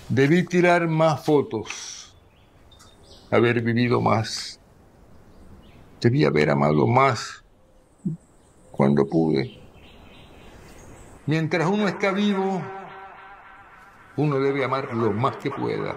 Debí tirar más fotos, haber vivido más. Debí haber amado más cuando pude. Mientras uno está vivo, uno debe amar lo más que pueda.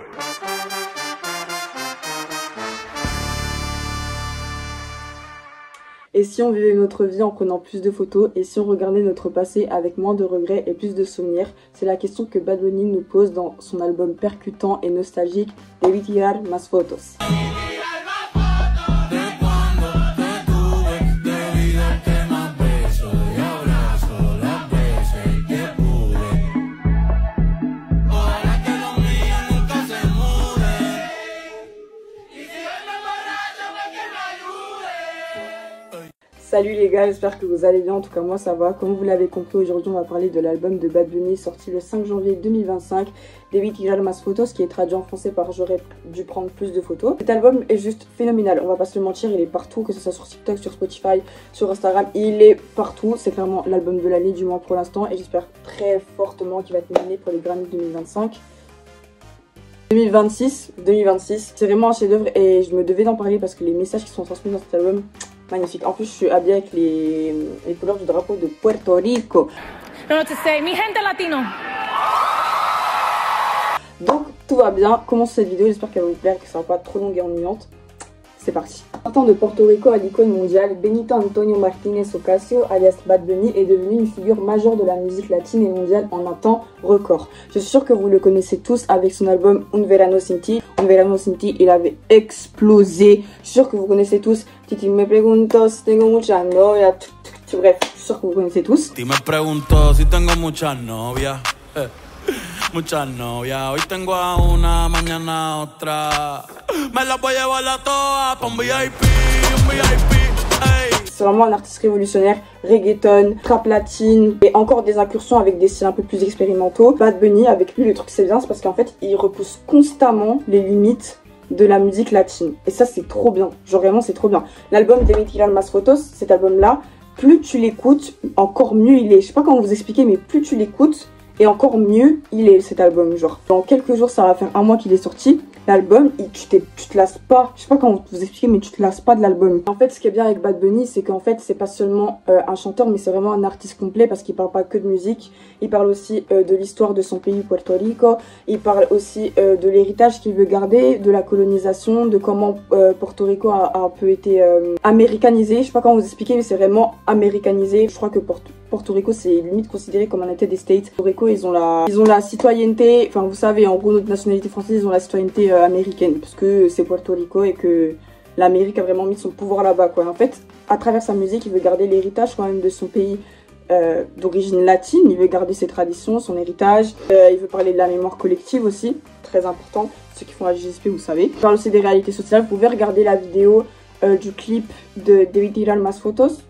Et si on vivait notre vie en prenant plus de photos, et si on regardait notre passé avec moins de regrets et plus de souvenirs? C'est la question que Bad Bunny nous pose dans son album percutant et nostalgique Debí tirar más fotos. Salut les gars, j'espère que vous allez bien, en tout cas moi ça va. Comme vous l'avez compris, aujourd'hui on va parler de l'album de Bad Bunny sorti le 5 janvier 2025, Debí tirar más fotos, qui est traduit en français par J'aurais dû prendre plus de photos. Cet album est juste phénoménal, on va pas se le mentir, il est partout, que ce soit sur TikTok, sur Spotify, sur Instagram, il est partout. C'est clairement l'album de l'année du moins pour l'instant et j'espère très fortement qu'il va être nominé pour les Grammy 2025. 2026, c'est vraiment un chef-d'œuvre et je me devais d'en parler parce que les messages qui sont transmis dans cet album, magnifique. En plus, je suis habillée avec les couleurs du drapeau de Puerto Rico. Mi gente latino. Donc, tout va bien. Commence cette vidéo. J'espère qu'elle va vous plaire et que ça ne sera pas trop longue et ennuyante. C'est parti. Partant de Porto Rico à l'icône mondiale, Benito Antonio Martínez Ocasio, alias Bad Bunny, est devenu une figure majeure de la musique latine et mondiale en un temps record. Je suis sûre que vous le connaissez tous avec son album Un Verano Sin Ti. Un Verano Sin Ti, il avait explosé. Je suis sûre que vous connaissez tous Titi me pregunto si tengo mucha novia. Bref, je suis sûre que vous connaissez tous. Titi me pregunto si tengo muchas novias. Muchas novias, hoy tengo a una, mañana a otra. Me las voy a llevar a todas pa' un VIP, ey. C'est vraiment un artiste révolutionnaire, reggaeton, trap latine et encore des incursions avec des styles un peu plus expérimentaux. Bad Bunny, avec lui, le truc c'est bien, c'est parce qu'en fait, il repousse constamment les limites de la musique latine. Et ça, c'est trop bien. Genre vraiment, c'est trop bien. L'album Debí tirar más fotos, cet album-là, plus tu l'écoutes, encore mieux il est. Je sais pas comment vous expliquer, mais plus tu l'écoutes, et encore mieux il est cet album. Genre dans quelques jours, ça va faire un mois qu'il est sorti. L'album, tu te lasses pas. Je sais pas comment vous expliquer, mais tu te lasses pas de l'album. En fait, ce qui est bien avec Bad Bunny, c'est qu'en fait, c'est pas seulement un chanteur, mais c'est vraiment un artiste complet parce qu'il parle pas que de musique. Il parle aussi de l'histoire de son pays, Puerto Rico. Il parle aussi de l'héritage qu'il veut garder, de la colonisation, de comment Porto Rico a un peu été américanisé. Je sais pas comment vous expliquer, mais c'est vraiment américanisé. Je crois que Porto Rico, c'est limite considéré comme un état des States. Porto Rico, ils ont la citoyenneté, enfin vous savez, en gros notre nationalité française, ils ont la citoyenneté américaine, parce que c'est Puerto Rico et que l'Amérique a vraiment mis son pouvoir là-bas, quoi. En fait, à travers sa musique, il veut garder l'héritage quand même de son pays d'origine latine, il veut garder ses traditions, son héritage, il veut parler de la mémoire collective aussi, très important, ceux qui font la GSP vous savez. Il parle aussi des réalités sociales, vous pouvez regarder la vidéo du clip de Debí tirar más fotos,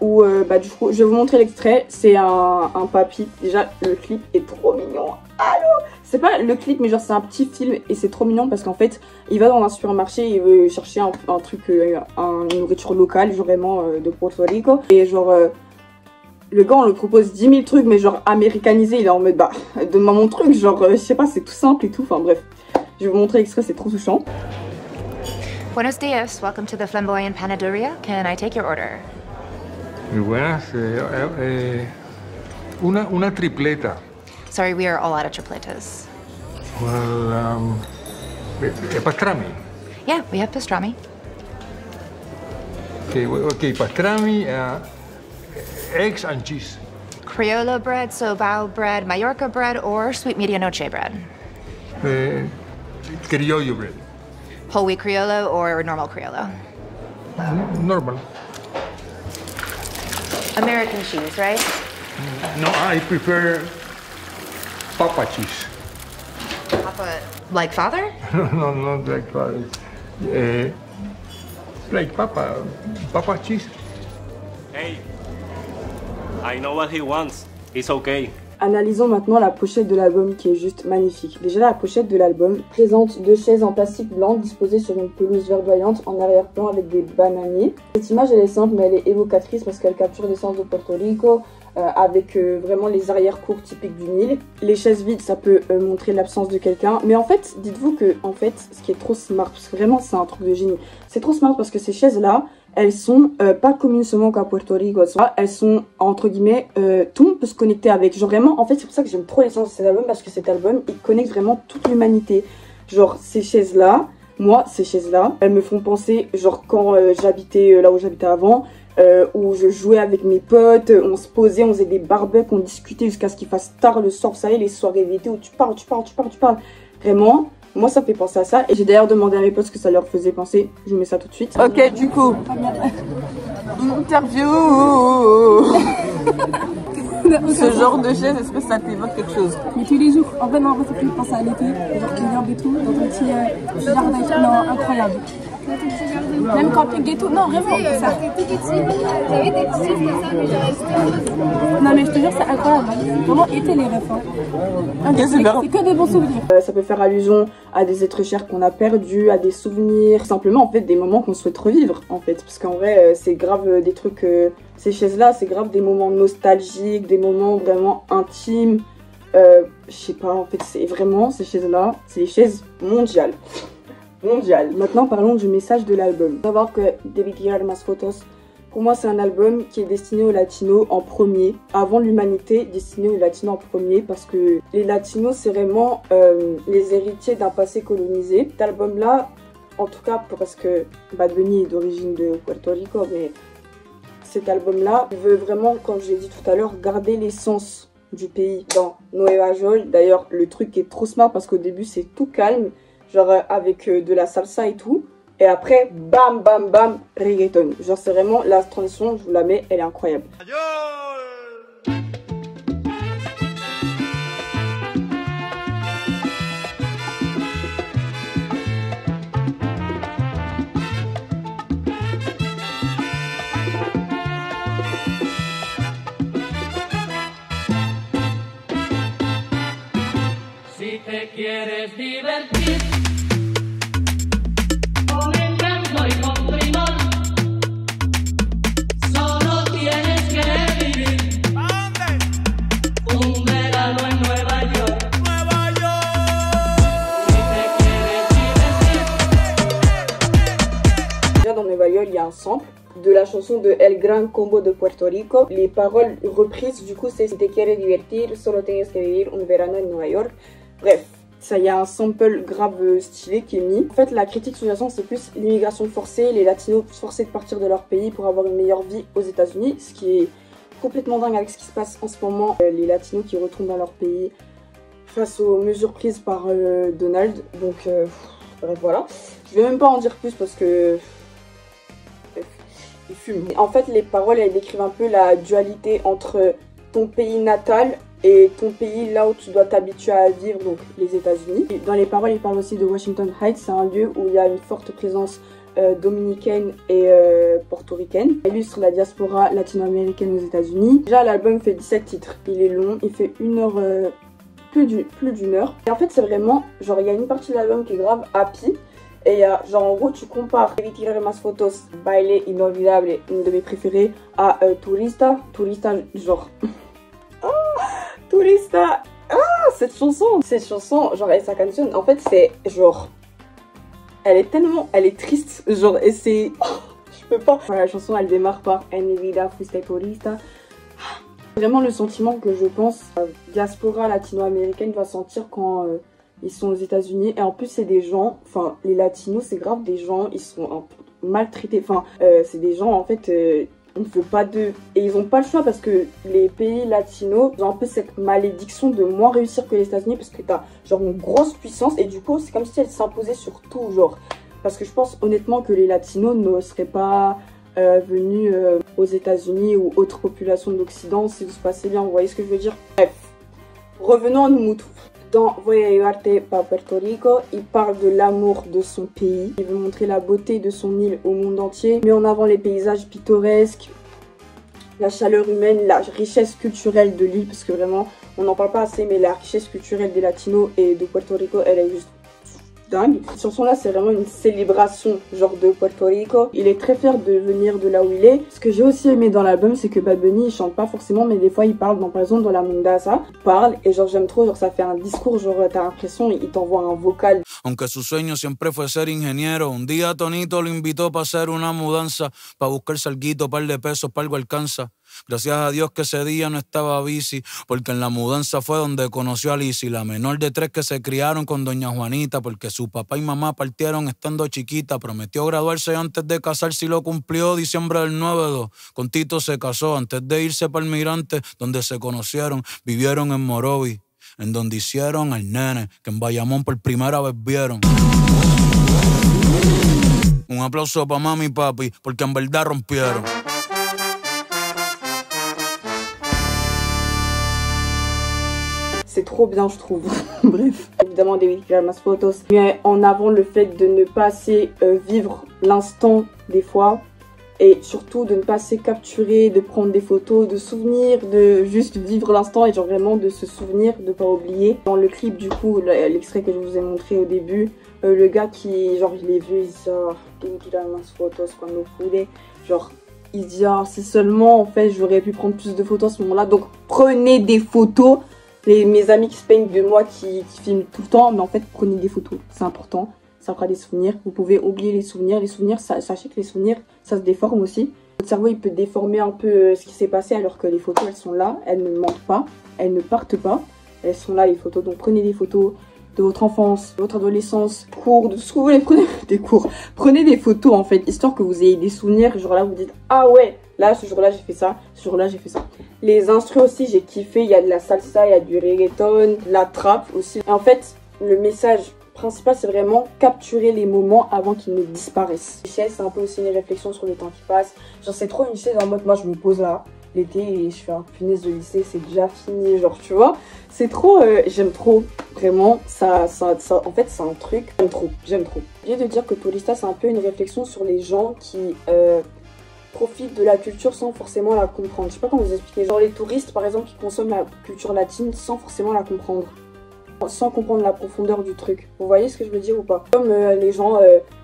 où du coup, je vais vous montrer l'extrait, c'est un papy, déjà le clip est trop mignon, allô. C'est pas le clip mais genre c'est un petit film et c'est trop mignon parce qu'en fait il va dans un supermarché, il veut chercher un truc, une nourriture locale, genre vraiment de Puerto Rico, et genre le gars on lui propose 10 000 trucs mais genre américanisé, il est en mode bah donne-moi mon truc, genre je sais pas, c'est tout simple et tout, enfin bref, je vais vous montrer l'extrait, c'est trop touchant. Buenos dias, welcome to the Flamboyant Panaderia. Can I take your order? Muy buenas. Una tripleta. Sorry, we are all out of tripletas. Well, pastrami. Yeah, we have pastrami. Okay, pastrami, eggs and cheese. Criollo bread, Sobao bread, Mallorca bread, or sweet medianoche bread. Criollo bread. Whole wheat Criollo or normal Criollo? Normal. American cheese, right? No, I prefer Papa cheese. Papa, like father? No, not like father. Like Papa cheese. Hey, I know what he wants. It's okay. Analysons maintenant la pochette de l'album qui est juste magnifique. Déjà la pochette de l'album présente deux chaises en plastique blanc disposées sur une pelouse verdoyante en arrière-plan avec des bananiers. Cette image elle est simple mais elle est évocatrice parce qu'elle capture l'essence de Porto Rico avec vraiment les arrière-cours typiques du Nil. Les chaises vides, ça peut montrer l'absence de quelqu'un. Mais en fait, dites-vous que en fait, ce qui est trop smart, parce que vraiment c'est un truc de génie, c'est trop smart parce que ces chaises-là, elles sont pas communes seulement qu'à Puerto Rico. Elles sont, entre guillemets, tout le monde peut se connecter avec. Genre vraiment, en fait, c'est pour ça que j'aime trop l'essence de cet album, parce que cet album, il connecte vraiment toute l'humanité. Genre, ces chaises-là, moi, ces chaises-là, elles me font penser, genre, quand j'habitais là où j'habitais avant, où je jouais avec mes potes, on se posait, on faisait des barbecues, on discutait jusqu'à ce qu'il fasse tard le soir. Vous savez, les soirées d'été où tu parles. Vraiment, moi ça me fait penser à ça. Et j'ai d'ailleurs demandé à mes potes ce que ça leur faisait penser. Je vous mets ça tout de suite. Ok, du coup, interview. Ce genre de chaise, est-ce que ça t'évoque quelque chose? Mais tous les jours, en vrai, non, ça fait penser à l'été, genre qu'il vient et tout, dans ton petit jardin, non, incroyable. Même camping et tout, non, vraiment, ça. J'avais des petits choses comme ça, mais j'ai resté. Non, mais je te jure, c'est incroyable. Vraiment, été les refs. C'est que des bons souvenirs. Ça peut faire allusion à des êtres chers qu'on a perdus, à des souvenirs, simplement en fait des moments qu'on souhaite revivre en fait. Parce qu'en vrai, c'est grave des trucs, ces chaises-là, c'est grave des moments nostalgiques, des moments vraiment intimes. Je sais pas, en fait, c'est vraiment ces chaises-là, c'est les chaises mondiales. Maintenant, parlons du message de l'album. Il faut savoir que Debí Tirar Más Fotos, pour moi, c'est un album qui est destiné aux latinos en premier, avant l'humanité, destiné aux latinos en premier, parce que les latinos, c'est vraiment les héritiers d'un passé colonisé. Cet album-là, en tout cas, parce que Bad Bunny est d'origine de Puerto Rico, mais cet album-là veut vraiment, comme j'ai dit tout à l'heure, garder l'essence du pays dans Nueva York. D'ailleurs, le truc est trop smart parce qu'au début, c'est tout calme. Genre avec de la salsa et tout. Et après, bam, bam, bam, reggaeton. Genre c'est vraiment la transition, je vous la mets, elle est incroyable. Si te quieres divertir con encanto y con primor, solo tienes que vivir un verano en Nueva York. Si te quieres divertir. Déjà dans Nueva York, il y a un sample de la chanson de El Gran Combo de Puerto Rico. Les paroles reprises, du coup, c'est Si te quieres divertir, solo tienes que vivir un verano en Nueva York. Bref, ça y a un sample grave stylé qui est mis. En fait, la critique sous-jacente, c'est plus l'immigration forcée, les latinos forcés de partir de leur pays pour avoir une meilleure vie aux États-Unis, ce qui est complètement dingue avec ce qui se passe en ce moment. Les latinos qui retournent dans leur pays face aux mesures prises par Donald. Donc, bref, voilà. Je vais même pas en dire plus parce que il fume. En fait, les paroles, elles décrivent un peu la dualité entre ton pays natal et ton pays là où tu dois t'habituer à vivre, donc les États-Unis. Dans les paroles, il parle aussi de Washington Heights, c'est un lieu où il y a une forte présence dominicaine et portoricaine. Il illustre la diaspora latino-américaine aux États-Unis. Déjà, l'album fait 17 titres, il est long, il fait une heure, plus d'une heure. Et en fait, c'est vraiment, genre, il y a une partie de l'album qui est grave happy. Et genre, en gros, tu compares Debí Tirar Más Fotos, Baile Inolvidable, une de mes préférées, à Turista, genre... Turista, cette chanson, genre, et sa canción, en fait, c'est genre, elle est triste, genre, et c'est, je peux pas. Voilà, la chanson, elle démarre par En mi vida fuiste turista. Vraiment le sentiment que je pense la diaspora latino-américaine va sentir quand ils sont aux États-Unis. Et en plus, c'est des gens, enfin, les latinos, c'est grave des gens, ils sont maltraités, enfin, c'est des gens, en fait, on ne veut pas d'eux. Et ils n'ont pas le choix parce que les pays latinos ont un peu cette malédiction de moins réussir que les États-Unis parce que t'as genre une grosse puissance et du coup c'est comme si elle s'imposait sur tout, genre. Parce que je pense honnêtement que les latinos ne seraient pas venus aux États-Unis ou autres populations d'Occident si tout se passait bien, vous voyez ce que je veux dire. Bref, revenons à Numutu. Dans Voy a llevarte pa Puerto Rico, il parle de l'amour de son pays. Il veut montrer la beauté de son île au monde entier. Il met en avant les paysages pittoresques, la chaleur humaine, la richesse culturelle de l'île. Parce que vraiment, on n'en parle pas assez, mais la richesse culturelle des latinos et de Puerto Rico, elle est juste dingue. Cette chanson-là, c'est vraiment une célébration, genre de Puerto Rico. Il est très fier de venir de là où il est. Ce que j'ai aussi aimé dans l'album, c'est que Bad Bunny, il chante pas forcément, mais des fois, il parle, par exemple, dans la Mundaza, il parle, et genre, j'aime trop, genre, ça fait un discours, genre, t'as l'impression, il t'envoie un vocal. Aunque su sueño siempre fue ser ingeniero, un día Tonito lo invitó para hacer una mudanza, para buscar salguito, par de pesos, para algo alcanza. Gracias a Dios que ese día no estaba bici, porque en la mudanza fue donde conoció a Lizzy, la menor de 3 que se criaron con doña Juanita, porque su papá y mamá partieron estando chiquita. Prometió graduarse antes de casarse y lo cumplió diciembre del 9-2. Con Tito se casó antes de irse para el Mirante, donde se conocieron, vivieron en Morovi, en donde hicieron al nene, que en Bayamón por primera vez vieron. Un aplauso para mami y papi, porque en verdad rompieron. C'est trop bien, je trouve. Bref, évidemment, David Mas Photos met en avant le fait de ne pas assez vivre l'instant des fois, et surtout de ne pas assez capturer, de prendre des photos, de souvenirs, de juste vivre l'instant et genre vraiment de se souvenir, de pas oublier. Dans le clip, du coup, l'extrait que je vous ai montré au début, le gars qui, genre, il est vu, il sort David Mas Photos quand il voulait, genre. Il dit, ah, si seulement, en fait, j'aurais pu prendre plus de photos à ce moment-là. Donc, prenez des photos. Mes amis qui se plaignent de moi qui filment tout le temps, mais en fait prenez des photos, c'est important, ça fera des souvenirs. Vous pouvez oublier les souvenirs, sachez que les souvenirs ça se déforme aussi. Votre cerveau il peut déformer un peu ce qui s'est passé alors que les photos elles sont là, elles ne mentent pas, elles ne partent pas, elles sont là les photos. Donc prenez des photos de votre enfance, de votre adolescence, cours, de ce que vous voulez, prenez des cours, prenez des photos en fait, histoire que vous ayez des souvenirs, genre là vous dites ah ouais, là ce jour là j'ai fait ça, ce jour là j'ai fait ça. Les instrus aussi j'ai kiffé, il y a de la salsa, il y a du reggaeton, de la trap aussi. Et en fait le message principal c'est vraiment capturer les moments avant qu'ils ne disparaissent. L'échelle c'est un peu aussi une réflexion sur le temps qui passe, genre c'est trop une chaise en mode moi je me pose là l'été et je fais un punaise de lycée, c'est déjà fini, genre tu vois, c'est trop, j'aime trop, vraiment, ça en fait c'est un truc, j'aime trop. J'ai de dire que Tourista c'est un peu une réflexion sur les gens qui profitent de la culture sans forcément la comprendre. Je sais pas comment vous expliquer, genre les touristes par exemple qui consomment la culture latine sans forcément la comprendre, sans comprendre la profondeur du truc. Vous voyez ce que je veux dire ou pas? Comme les gens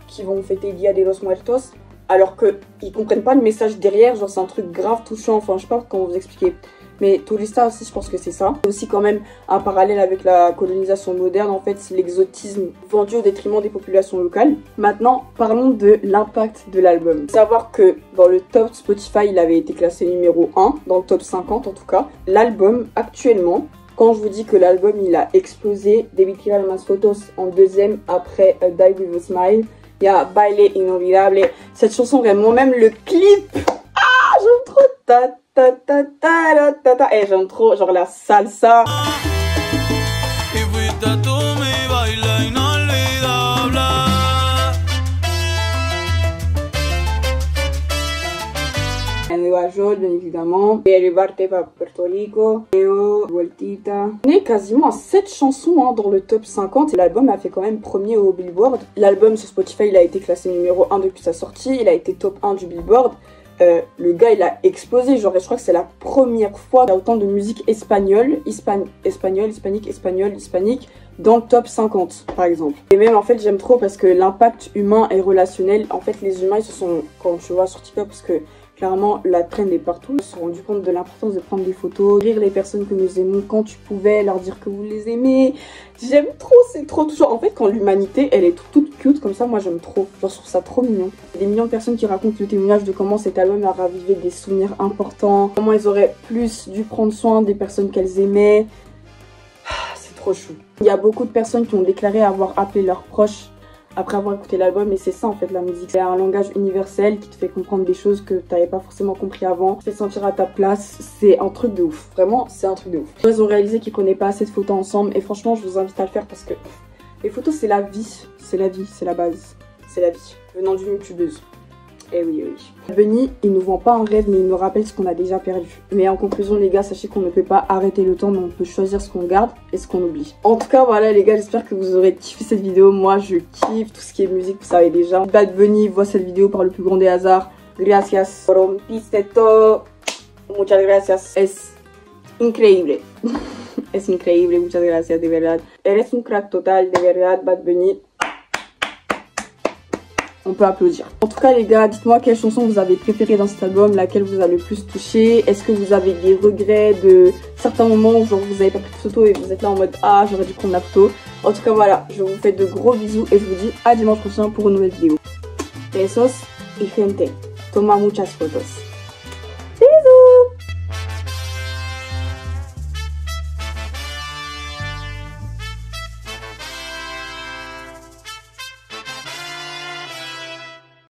qui vont fêter Dia de los Muertos, alors qu'ils comprennent pas le message derrière, genre c'est un truc grave touchant, enfin je sais pas comment vous expliquer. Mais Tourista aussi je pense que c'est ça. C'est aussi quand même un parallèle avec la colonisation moderne, en fait c'est l'exotisme vendu au détriment des populations locales. Maintenant parlons de l'impact de l'album. Savoir que dans le top Spotify il avait été classé numéro 1, dans le top 50 en tout cas. L'album actuellement, quand je vous dis que l'album il a explosé, David Mas Photos en deuxième après Die With A Smile. Il y a Baile Inolvidable. Cette chanson vraiment, même le clip. Ah, j'aime trop. Ta ta ta ta ta ta. Et j'aime trop, genre la salsa. Nueva York, bien évidemment. Et Arrivarte pa Puerto Rico. Eo, Vueltita. On est quasiment à 7 chansons dans le top 50. Et l'album a fait quand même premier au Billboard. L'album sur Spotify, il a été classé numéro 1 depuis sa sortie. Il a été top 1 du Billboard. Le gars, il a explosé. Genre, je crois que c'est la première fois qu'il y a autant de musique espagnole, hispanique dans le top 50, par exemple. Et même, en fait, j'aime trop parce que l'impact humain et relationnel, en fait, les humains, ils se sont, quand je vois sur TikTok, parce que clairement, la trend est partout. Ils se sont rendus compte de l'importance de prendre des photos, rire les personnes que nous aimons quand tu pouvais, leur dire que vous les aimez. J'aime trop, c'est trop touchant. En fait, quand l'humanité, elle est toute cute comme ça, moi j'aime trop. Genre, je trouve ça trop mignon. Il y a des millions de personnes qui racontent le témoignage de comment cet album a ravivé des souvenirs importants, comment ils auraient plus dû prendre soin des personnes qu'elles aimaient. C'est trop chou. Il y a beaucoup de personnes qui ont déclaré avoir appelé leurs proches après avoir écouté l'album, et c'est ça en fait la musique. C'est un langage universel qui te fait comprendre des choses que tu n'avais pas forcément compris avant, te fait sentir à ta place, c'est un truc de ouf, vraiment c'est un truc de ouf. Ils ont réalisé qu'ils prenaient pas assez de photos ensemble, et franchement je vous invite à le faire parce que les photos c'est la vie, c'est la vie, c'est la base, c'est la vie, venant d'une youtubeuse. Eh oui, oui. Bunny, il nous vend pas un rêve, mais il nous rappelle ce qu'on a déjà perdu. Mais en conclusion, les gars, sachez qu'on ne peut pas arrêter le temps, mais on peut choisir ce qu'on garde et ce qu'on oublie. En tout cas, voilà, les gars, j'espère que vous aurez kiffé cette vidéo. Moi, je kiffe tout ce qui est musique, vous savez déjà. Bad Bunny voit cette vidéo par le plus grand des hasards. Gracias. Rompiste todo. Muchas gracias. Es increíble. Es increíble. Muchas gracias, de verdad. Eres un crack total, de verdad, Bad Bunny. on peut applaudir. En tout cas les gars, dites-moi quelle chanson vous avez préférée dans cet album, laquelle vous a le plus touché. Est-ce que vous avez des regrets de certains moments où genre vous avez pas pris de photos et vous êtes là en mode ah j'aurais dû prendre la photo. En tout cas voilà, je vous fais de gros bisous et je vous dis à dimanche prochain pour une nouvelle vidéo. Besos y gente, toma muchas fotos.